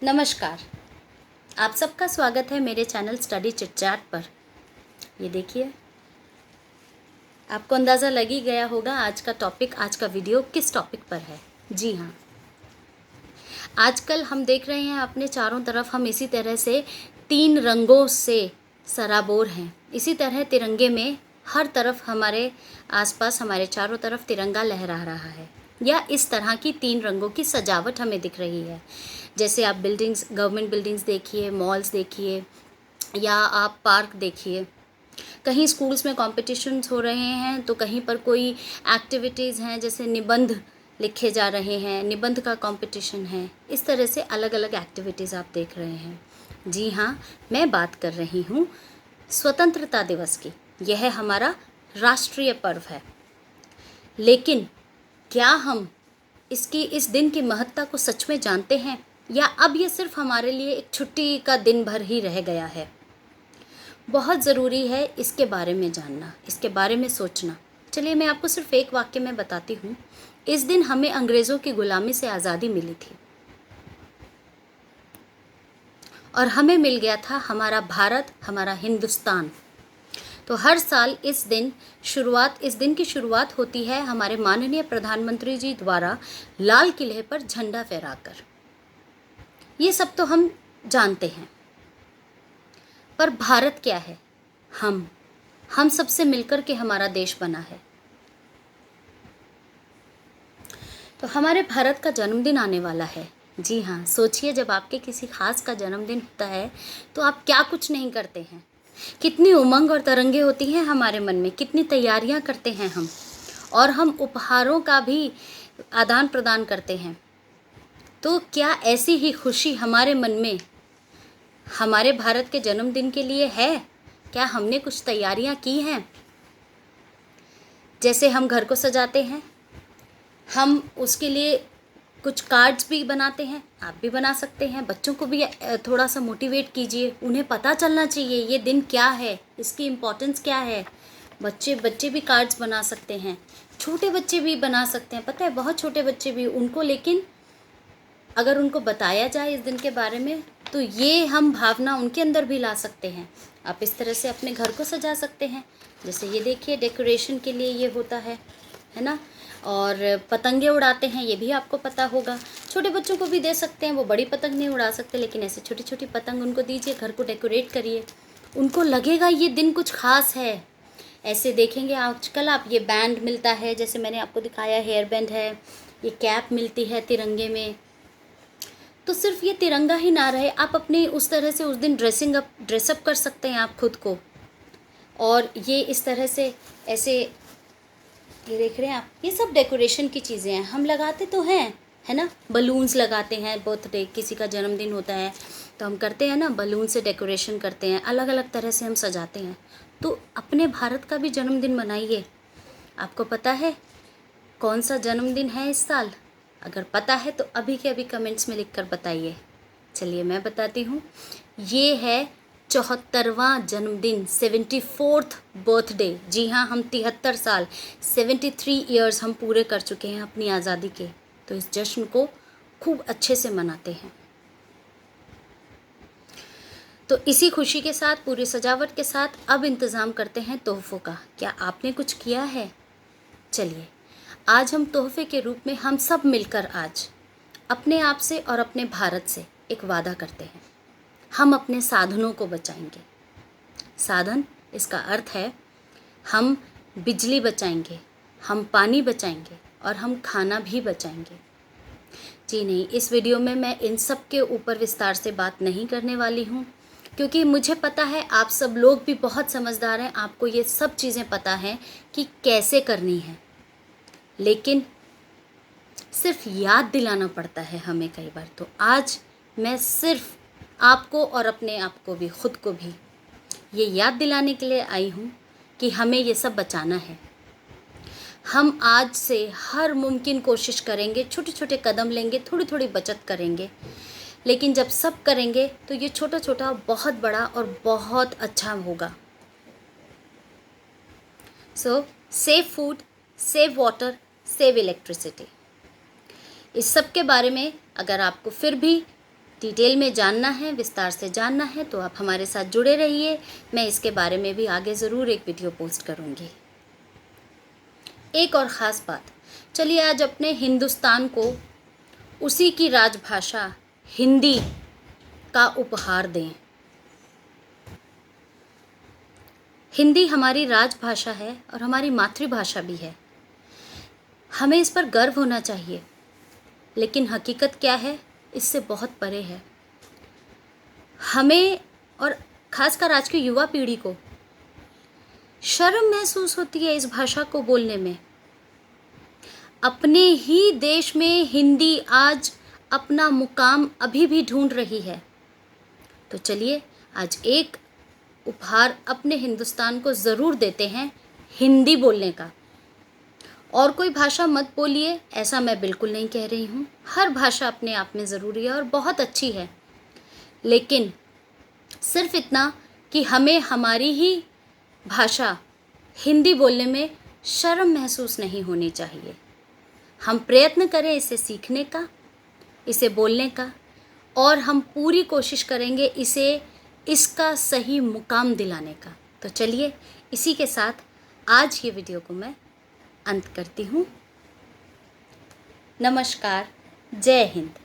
नमस्कार। आप सबका स्वागत है मेरे चैनल स्टडी चिट चैट पर। ये देखिए, आपको अंदाज़ा लग ही गया होगा आज का टॉपिक, आज का वीडियो किस टॉपिक पर है। जी हाँ, आजकल हम देख रहे हैं अपने चारों तरफ हम इसी तरह से 3 रंगों से सराबोर हैं। इसी तरह तिरंगे में हर तरफ हमारे आसपास, हमारे चारों तरफ तिरंगा लहरा रहा है, या इस तरह की 3 रंगों की सजावट हमें दिख रही है। जैसे आप बिल्डिंग्स, गवर्नमेंट बिल्डिंग्स देखिए, मॉल्स देखिए, या आप पार्क देखिए। कहीं स्कूल्स में कॉम्पिटिशन्स हो रहे हैं तो कहीं पर कोई एक्टिविटीज़ हैं, जैसे निबंध लिखे जा रहे हैं, निबंध का कंपटीशन है। इस तरह से अलग अलग एक्टिविटीज़ आप देख रहे हैं। जी हाँ, मैं बात कर रही हूँ स्वतंत्रता दिवस की। यह हमारा राष्ट्रीय पर्व है, लेकिन क्या हम इस दिन की महत्ता को सच में जानते हैं, या अब ये सिर्फ हमारे लिए एक छुट्टी का दिन भर ही रह गया है? बहुत ज़रूरी है इसके बारे में जानना, इसके बारे में सोचना। चलिए मैं आपको सिर्फ एक वाक्य में बताती हूँ। इस दिन हमें अंग्रेज़ों की गुलामी से आज़ादी मिली थी, और हमें मिल गया था हमारा भारत, हमारा हिंदुस्तान। तो हर साल इस दिन की शुरुआत होती है हमारे माननीय प्रधानमंत्री जी द्वारा लाल किले पर झंडा फहराकर। ये सब तो हम जानते हैं, पर भारत क्या है? हम सबसे मिलकर के हमारा देश बना है। तो हमारे भारत का जन्मदिन आने वाला है। जी हाँ, सोचिए, जब आपके किसी खास का जन्मदिन होता है तो आप क्या कुछ नहीं करते हैं। कितनी उमंग और तरंगे होती हैं हमारे मन में, कितनी तैयारियां करते हैं हम, और हम उपहारों का भी आदान प्रदान करते हैं। तो क्या ऐसी ही खुशी हमारे मन में हमारे भारत के जन्मदिन के लिए है? क्या हमने कुछ तैयारियां की हैं? जैसे हम घर को सजाते हैं, हम उसके लिए कुछ कार्ड्स भी बनाते हैं। आप भी बना सकते हैं। बच्चों को भी थोड़ा सा मोटिवेट कीजिए, उन्हें पता चलना चाहिए ये दिन क्या है, इसकी इम्पोर्टेंस क्या है। बच्चे भी कार्ड्स बना सकते हैं, छोटे बच्चे भी बना सकते हैं। पता है, बहुत छोटे बच्चे भी, उनको लेकिन अगर उनको बताया जाए इस दिन के बारे में तो ये हम भावना उनके अंदर भी ला सकते हैं। आप इस तरह से अपने घर को सजा सकते हैं। जैसे ये देखिए, डेकोरेशन के लिए ये होता है ना। और पतंगे उड़ाते हैं, ये भी आपको पता होगा। छोटे बच्चों को भी दे सकते हैं, वो बड़ी पतंग नहीं उड़ा सकते, लेकिन ऐसे छोटी छोटी पतंग उनको दीजिए, घर को डेकोरेट करिए, उनको लगेगा ये दिन कुछ खास है। ऐसे देखेंगे आजकल आप, ये बैंड मिलता है, जैसे मैंने आपको दिखाया, हेयर बैंड है, ये कैप मिलती है तिरंगे में। तो सिर्फ ये तिरंगा ही ना रहे, आप अपने उस तरह से उस दिन ड्रेसअप कर सकते हैं आप खुद को। और ये इस तरह से ऐसे, ये देख रहे हैं आप, ये सब डेकोरेशन की चीज़ें हैं। हम लगाते तो हैं, है ना, बलून्स लगाते हैं। बर्थडे, किसी का जन्मदिन होता है तो हम करते हैं ना, बलून से डेकोरेशन करते हैं, अलग अलग तरह से हम सजाते हैं। तो अपने भारत का भी जन्मदिन मनाइए। आपको पता है कौन सा जन्मदिन है इस साल? अगर पता है तो अभी के अभी कमेंट्स में लिखकर बताइए। चलिए मैं बताती हूँ। ये है 74वां जन्मदिन, 74th बर्थडे। जी हाँ, हम 73 साल, 73 ईयर्स हम पूरे कर चुके हैं अपनी आज़ादी के। तो इस जश्न को खूब अच्छे से मनाते हैं। तो इसी खुशी के साथ, पूरी सजावट के साथ, अब इंतज़ाम करते हैं तोहफ़ों का। क्या आपने कुछ किया है? चलिए, आज हम तोहफ़े के रूप में हम सब मिलकर आज अपने आप से और अपने भारत से एक वादा करते हैं। हम अपने साधनों को बचाएंगे। साधन, इसका अर्थ है हम बिजली बचाएंगे, हम पानी बचाएंगे, और हम खाना भी बचाएंगे। जी नहीं, इस वीडियो में मैं इन सब के ऊपर विस्तार से बात नहीं करने वाली हूँ, क्योंकि मुझे पता है आप सब लोग भी बहुत समझदार हैं, आपको ये सब चीज़ें पता हैं कि कैसे करनी है। लेकिन सिर्फ याद दिलाना पड़ता है हमें कई बार। तो आज मैं सिर्फ आपको और अपने आप को भी, खुद को भी, ये याद दिलाने के लिए आई हूँ कि हमें ये सब बचाना है। हम आज से हर मुमकिन कोशिश करेंगे, छोटे छोटे कदम लेंगे, थोड़ी थोड़ी बचत करेंगे। लेकिन जब सब करेंगे तो ये छोटा छोटा बहुत बड़ा और बहुत अच्छा होगा। सो save food, save water, save electricity. इस सब के बारे में अगर आपको फिर भी डिटेल में जानना है, विस्तार से जानना है तो आप हमारे साथ जुड़े रहिए। मैं इसके बारे में भी आगे ज़रूर एक वीडियो पोस्ट करूँगी। एक और ख़ास बात, चलिए आज अपने हिंदुस्तान को उसी की राजभाषा हिंदी का उपहार दें। हिंदी हमारी राजभाषा है और हमारी मातृभाषा भी है। हमें इस पर गर्व होना चाहिए, लेकिन हकीकत क्या है, इससे बहुत परे है। हमें और ख़ासकर आज की युवा पीढ़ी को शर्म महसूस होती है इस भाषा को बोलने में। अपने ही देश में हिंदी आज अपना मुकाम अभी भी ढूंढ रही है। तो चलिए आज एक उपहार अपने हिंदुस्तान को ज़रूर देते हैं, हिंदी बोलने का। और कोई भाषा मत बोलिए, ऐसा मैं बिल्कुल नहीं कह रही हूँ। हर भाषा अपने आप में ज़रूरी है और बहुत अच्छी है, लेकिन सिर्फ इतना कि हमें हमारी ही भाषा हिंदी बोलने में शर्म महसूस नहीं होनी चाहिए। हम प्रयत्न करें इसे सीखने का, इसे बोलने का, और हम पूरी कोशिश करेंगे इसे इसका सही मुकाम दिलाने का। तो चलिए इसी के साथ आज ये वीडियो को मैं अंत करती हूँ। नमस्कार, जय हिंद।